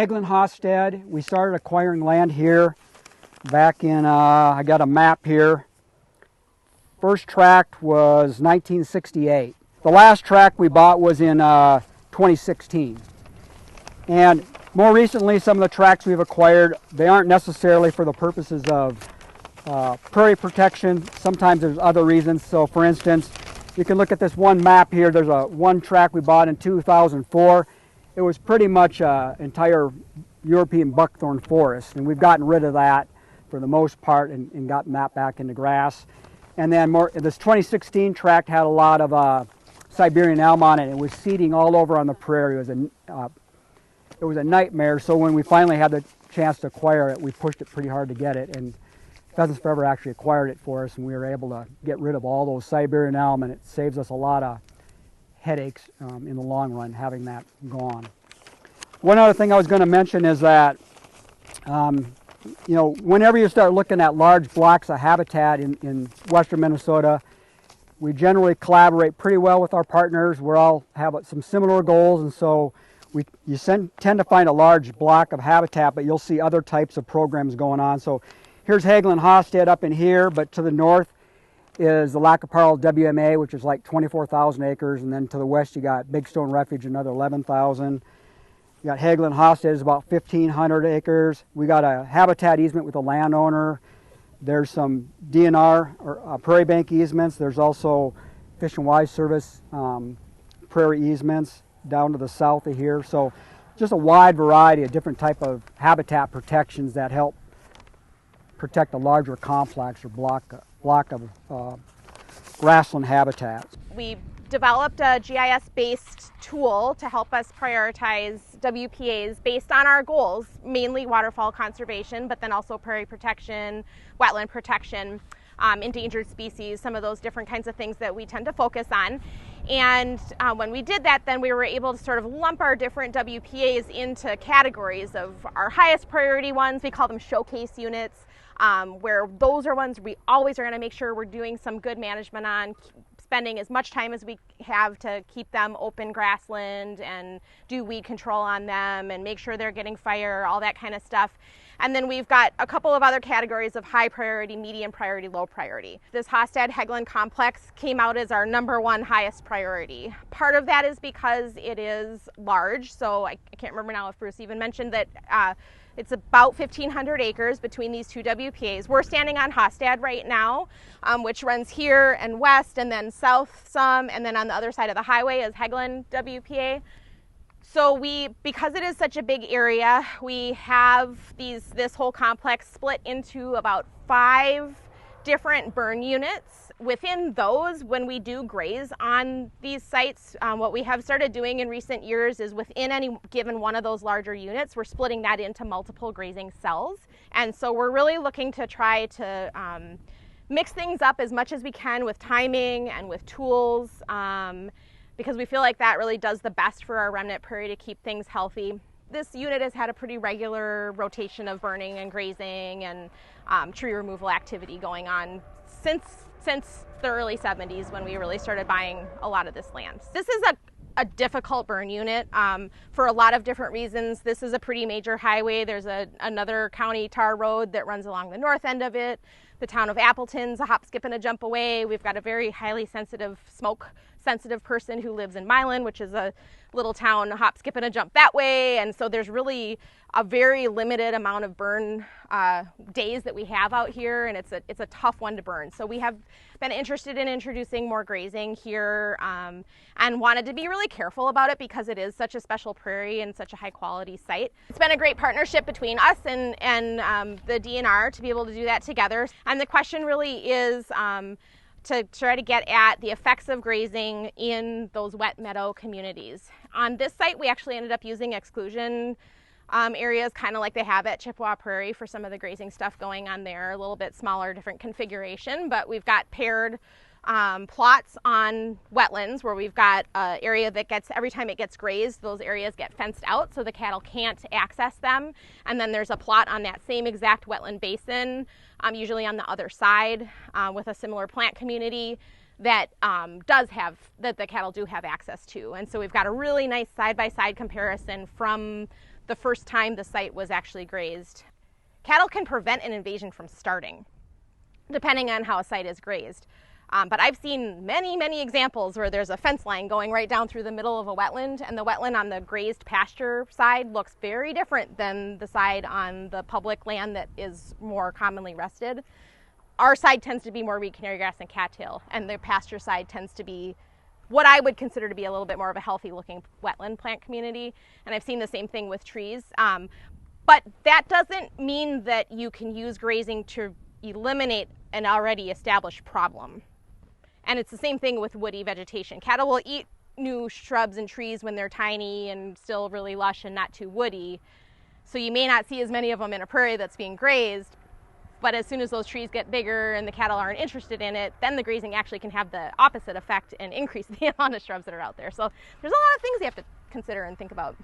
Hegland Hastad. We started acquiring land here back in, I got a map here. First tract was 1968. The last tract we bought was in 2016. And more recently, some of the tracts we've acquired, they aren't necessarily for the purposes of prairie protection. Sometimes there's other reasons. So for instance, you can look at this one map here. There's one tract we bought in 2004. It was pretty much an entire European buckthorn forest, and we've gotten rid of that for the most part and gotten that back into grass. And then this 2016 tract had a lot of Siberian elm on it. It was seeding all over on the prairie. It was a nightmare. So when we finally had the chance to acquire it, we pushed it pretty hard to get it. And Pheasants Forever actually acquired it for us, and we were able to get rid of all those Siberian elm, and it saves us a lot of headaches in the long run having that gone. One other thing I was going to mention is that whenever you start looking at large blocks of habitat in western Minnesota, we generally collaborate pretty well with our partners. We all have some similar goals, and so you tend to find a large block of habitat, but you'll see other types of programs going on. So here's Hegland Hastad up in here, but to the north is the Lac-Parle WMA, which is like 24,000 acres, and then to the west you got Big Stone Refuge, another 11,000. You got Hegland Hastad is about 1,500 acres. We got a habitat easement with a landowner. There's some DNR or prairie bank easements. There's also Fish and Wildlife Service prairie easements down to the south of here. So just a wide variety of different type of habitat protections that help protect a larger complex or block of grassland habitats. We developed a GIS-based tool to help us prioritize WPAs based on our goals, mainly waterfowl conservation, but then also prairie protection, wetland protection, endangered species, some of those different kinds of things that we tend to focus on. And when we did that, then we were able to sort of lump our different WPAs into categories of our highest priority ones. We call them showcase units, where those are ones we always are going to make sure we're doing some good management on, spending as much time as we have to keep them open grassland and do weed control on them and make sure they're getting fire, all that kind of stuff. And then we've got a couple of other categories of high priority, medium priority, low priority. This Hastad-Hegland complex came out as our #1 highest priority. Part of that is because it is large, so I can't remember now if Bruce even mentioned that it's about 1,500 acres between these two WPAs. We're standing on Hastad right now, which runs here and west and then south some, and then on the other side of the highway is Hegland WPA. So because it is such a big area, we have this whole complex split into about 5 different burn units. Within those, when we do graze on these sites, what we have started doing in recent years is within any given one of those larger units, we're splitting that into multiple grazing cells. And so we're really looking to try to mix things up as much as we can with timing and with tools, because we feel like that really does the best for our remnant prairie to keep things healthy. This unit has had a pretty regular rotation of burning and grazing and tree removal activity going on since the early 70s when we really started buying a lot of this land. This is a difficult burn unit for a lot of different reasons. This is a pretty major highway. There's another county tar road that runs along the north end of it. The town of Appleton's a hop, skip, and a jump away. We've got a very highly sensitive, smoke-sensitive person who lives in Milan, which is a little town, a hop, skip, and a jump that way. And so there's really a very limited amount of burn days that we have out here, and it's a tough one to burn. So we have been interested in introducing more grazing here and wanted to be really careful about it because it is such a special prairie and such a high quality site. It's been a great partnership between us and the DNR to be able to do that together. And the question really is to try to get at the effects of grazing in those wet meadow communities. On this site, we actually ended up using exclusion areas, kind of like they have at Chippewa Prairie for some of the grazing stuff going on there, a little bit smaller, different configuration, but we've got paired plots on wetlands where we've got an area that gets, every time it gets grazed, those areas get fenced out so the cattle can't access them. And then there's a plot on that same exact wetland basin, usually on the other side with a similar plant community that the cattle do have access to. And so we've got a really nice side-by-side comparison from the first time the site was actually grazed. Cattle can prevent an invasion from starting, depending on how a site is grazed. But I've seen many examples where there's a fence line going right down through the middle of a wetland, and the wetland on the grazed pasture side looks very different than the side on the public land that is more commonly rested. Our side tends to be more reed canary grass and cattail, and the pasture side tends to be what I would consider to be a little bit more of a healthy looking wetland plant community. And I've seen the same thing with trees. But that doesn't mean that you can use grazing to eliminate an already established problem. And it's the same thing with woody vegetation. Cattle will eat new shrubs and trees when they're tiny and still really lush and not too woody. So you may not see as many of them in a prairie that's being grazed, but as soon as those trees get bigger and the cattle aren't interested in it, then the grazing actually can have the opposite effect and increase the amount of shrubs that are out there. So there's a lot of things you have to consider and think about.